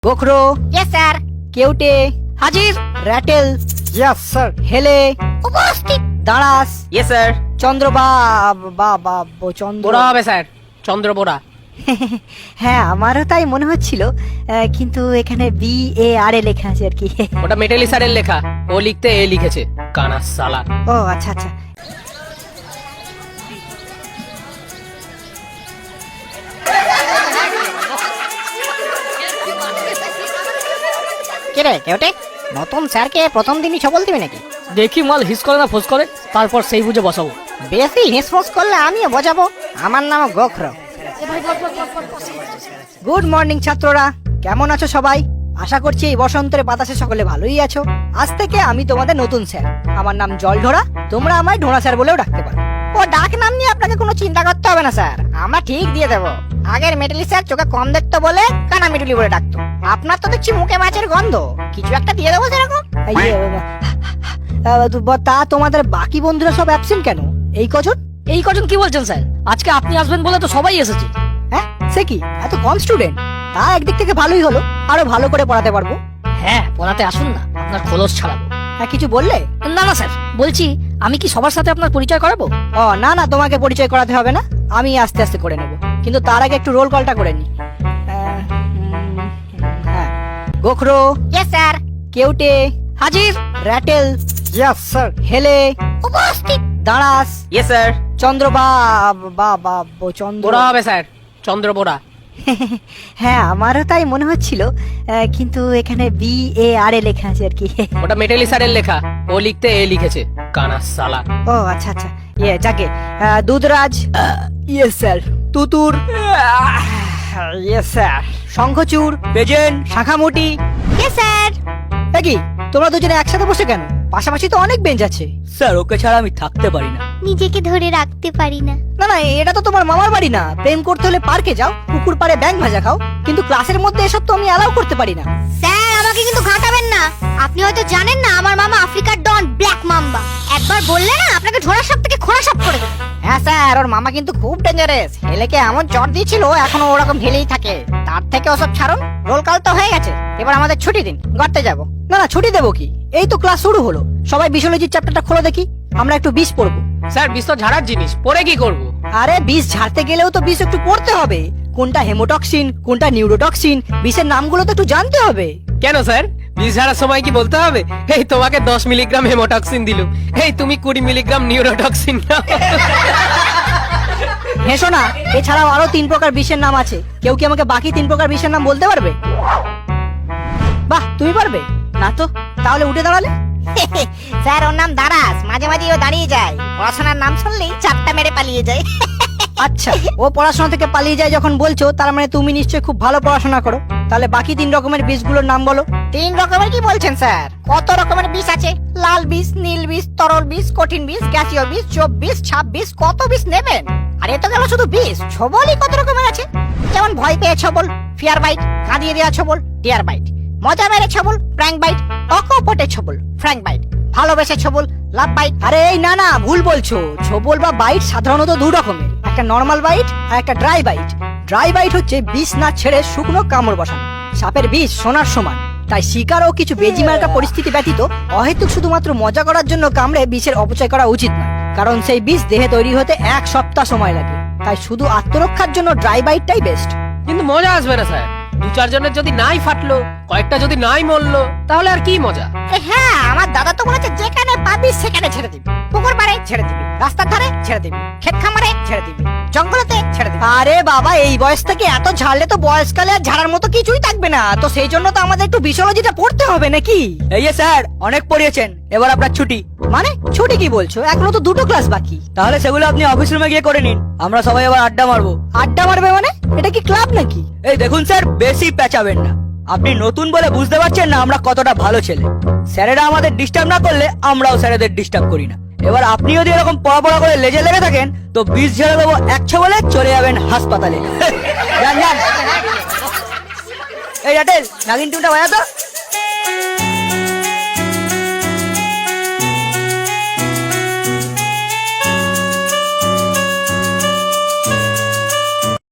গোখরো। Yes sir. কেউটে। হাজির। Rattle. Yes sir. হেলে। উপস্থিত। দাঁড়াস। Yes sir. চন্দ্র চন্দ্র বোরা হবে স্যার, চন্দ্র বোরা। হ্যাঁ আমারও তাই মনে হচ্ছিল, কিন্তু এখানে BAR লেখা আছে আর কি। ওটা মেটালি স্যারের লেখা, ও লিখতে এ লিখেছে, কানা সালা। ও আচ্ছা আচ্ছা। কে রে কেউটে, নতুন স্যারকে প্রথম দিনই ছবল দিবি নাকি? দেখি মাল হিস করে না ফোস করে, তারপর সেই বুঝে বসাবো। বেশি হিসফোস করলে আমিও বোঝাবো। আমার নাম গোখরো। গুড মর্নিং ছাত্ররা, কেমন আছো সবাই? আশা করছি এই বসন্তের বাতাসে সকলে ভালোই আছো। আজ থেকে আমি তোমাদের নতুন স্যার। আমার নাম জলঢোড়া, তোমরা আমায় ঢোড়া স্যার বলেও ডাকতে পারো। ও ডাক নাম নিয়ে আপনাকে কোনো চিন্তা করতে হবে না স্যার, আমরা ঠিক দিয়ে দেবো। আগের মেটালি স্যার চোখে কম দেখতো বলে কানা মিটুলি বলে ডাকতো। আপনার তো দেখছি মুখে মাছের গন্ধ, কিছু একটা দিয়ে দেবো সেরকম। তা তোমাদের বাকি বন্ধুরা সব অ্যাবসেন্ট কেন? এই কজন? এই কজন কি বলছেন স্যার? আজকে আপনি আসবেন বলে তো সবাই এসেছে। হ্যাঁ সে কি, এত কম স্টুডেন্ট? তা একদিক থেকে ভালোই হলো, আরো ভালো করে পড়াতে পারবো। হ্যাঁ পড়াতে আসুন না, আপনার খোলস ছাড়াবো। হ্যাঁ কিছু বললে? না না স্যার, বলছি আমি কি সবার সাথে আপনার পরিচয় করাবো? ও না না, তোমাকে পরিচয় করাতে হবে না, আমি আস্তে আস্তে করে নেব। কিন্তু তার আগে একটু রোল কলটা করে নি। হ্যাঁ, গোখরো। Yes sir. কেউটে। হাজির। র্যাটেল। Yes sir. হেলে। উপস্থিত। দাঁড়াস। Yes sir. চন্দ্র চন্দ্র। বোরা হবে স্যার, চন্দ্র বোরা। হ্যাঁ আমারও তাই মনে হচ্ছিল, কিন্তু এখানে BAR লেখা আছে আর কি। ওটা মেটালি স্যারের লেখা, ও লিখতে এ লিখেছে, কানা সালা। ও আচ্ছা আচ্ছা। যাকে দুধরাজ। Yes sir. তুতুর। Yes sir. শঙ্খচূড়। বেজেন। শাখামুটি। Yes sir. কি তোমরা দুজনে একসাথে বসে কেন? পাশাপাশি তো অনেক বেঞ্চ আছে। স্যার ওকে ছাড়া আমি থাকতে পারি না। নিজেকে ধরে রাখতে পারি না। না না, এটা তো তোমার মামার বাড়ি না। প্রেম করতে হলে পার্কে যাও, পুকুর পাড়ে ব্যাঙ ভাজা খাও, কিন্তু ক্লাসের মধ্যে এসব তো আমি অ্যালাউ করতে পারি না। স্যার আমাকে কিন্তু ঘাটাবেন না। আপনি হয়তো জানেন না আমার মামা আফ্রিকার ডন ব্ল্যাক মাম্বা। একবার বললে না আপনাকে ঝোড়া সাপ থেকে খোড়া সাপ করে দেবে। হ্যাঁ স্যার, ওর মামা কিন্তু খুব ডেঞ্জারাস। হেলেকে এমন চট দিয়েছিল, এখনো ওরকম ঢেলেই থাকে। তার থেকে ওসব ছাড়ুন, রোল কাল তো হয়ে গেছে, এবার আমাদের ছুটি দিন, গড়তে যাবো। না না, ছুটি দেবো কি? এই তো ক্লাস শুরু হলো। সবাই বিশোলজির চ্যাপ্টারটা খোলো দেখি, আমরা একটু বিষ পড়বো। স্যার বিষ তো ঝাড়ার জিনিস, পরে কি করবো? আরে বিষ ঝাড়তে গেলেও তো বিষ একটু পড়তে হবে। কোনটা হেমোটক্সিন, কোনটা নিউরোটক্সিন, বিষের নামগুলো তো একটু জানতে হবে। কেন স্যার, বিষ ঝাড়ার সময় কি বলতে হবে, এই তোমাকে 10 মিলিগ্রাম হেমোটক্সিন দিলুম, এই তুমি 20 মিলিগ্রাম নিউরোটক্সিন নাও? হেসো না, এছাড়াও আরো 3 প্রকার বিষের নাম আছে। কেউ কি আমাকে বাকি 3 প্রকার বিষের নাম বলতে পারবে? বাহ, তুমি পারবে না তো, তাহলে উঠে দাঁড়ালে। স্যার ওর নাম দারাস, মাঝে মাঝে ও দাঁড়িয়ে যায়, পড়াশোনার নাম শুনলেই চাপটা মেরে পালিয়ে যায়। আচ্ছা, ও পড়াশোনা থেকে পালিয়ে যায় যখন বলছো, তার মানে তুমি নিশ্চয়ই খুব ভালো পড়াশোনা করো। তাহলে বাকি 3 রকমের বিষগুলোর নাম বলো। 3 রকমের কি বলছেন স্যার? কত রকমের বিষ আছে? লাল বিষ, নীল বিষ, তরল বিষ, কঠিন বিষ, গ্যাসীয় বিষ, চোপ বিষ, ছাপ বিষ, কত বিষ নেবেন? আর এ তো গেল শুধু বিষ। ছবলই কত রকমের আছে, যেমন ভয় পেয়ে ছবল, ফিয়ার বাইট, কাঁদিয়ে দেওয়া ছবল, ডিয়ার বাইট, মজা মেরে ছবল, প্র্যাঙ্ক বাইট, অকপটে ছবল, ফ্র্যাঙ্ক বাইট, ভালোবেসে ছবল, লাভ বাইট। আরে এই না না, ভুল বলছো। ছবল বা বাইট সাধারণত 2 রকমের, একটা নরমাল বাইট আর একটা ড্রাই বাইট। ড্রাই বাইট হচ্ছে বিষ না ছেড়ে শুকনো কামড় বসানো। সাপের বিষ সোনার সমান, তাই শিকার ও কিছু বেজিমার্কা পরিস্থিতি ব্যতীত অহেতুক শুধুমাত্র মজা করার জন্য কামড়ে বিষের অপচয় করা উচিত নয়, কারণ সেই বিষ দেহে তৈরি হতে 1 সপ্তাহ সময় লাগে। তাই শুধু আত্মরক্ষার জন্য ড্রাই বাইটটাই বেস্ট। কিন্তু মজা আসবে না স্যার, 2-4 জনের যদি নাই ফাটলো, কয়েকটা যদি নাই মরলো, তাহলে আর কি মজা? হ্যাঁ, আমার দাদা তো বলেছে যেখানে পাবি সেখানে ছেড়ে দিবি। পুকুর পাড়ে ছেড়ে দিবি, রাস্তার ধারে ছেড়ে দিবি, ক্ষেত খামারে ছেড়ে দিবি, জঙ্গলেতে ছেড়ে দিবি। আরে বাবা, এই বয়স থেকে এত ঝাড়লে তো বয়সকালে আর ঝাড়ার মতো কিছুই থাকবে না। তো সেই জন্য তো আমাদের একটু বিশোলজিটা পড়তে হবে নাকি? এই স্যার অনেক পড়িয়েছেন, এবার আপনার ছুটি। মানে ছুটি কি বলছো? এখনো তো 2টো ক্লাস বাকি। তাহলে সেগুলো আপনি অফিস রুমে গিয়ে করে নিন, আমরা সবাই আবার আড্ডা মারবো। আড্ডা মারবে মানে? এটা কি ক্লাব নাকি? এই দেখুন স্যার, বেশি পেঁচাবেন না। আপনি নতুন বলে বুঝতে পারছেন না আমরা কতটা ভালো ছেলে। স্যারেরা আমাদের ডিস্টার্ব না করলে আমরাও স্যারেদের ডিস্টার্ব করি না। এবার আপনি যদি এরকম পড়া করে লেজে লেগে থাকেন, তো বিষ ঝেড়ে দেবো 1 বলে চলে যাবেন হাসপাতালে। যান যান। এই রাটেল, নাগিন টুনটা বাজাতো।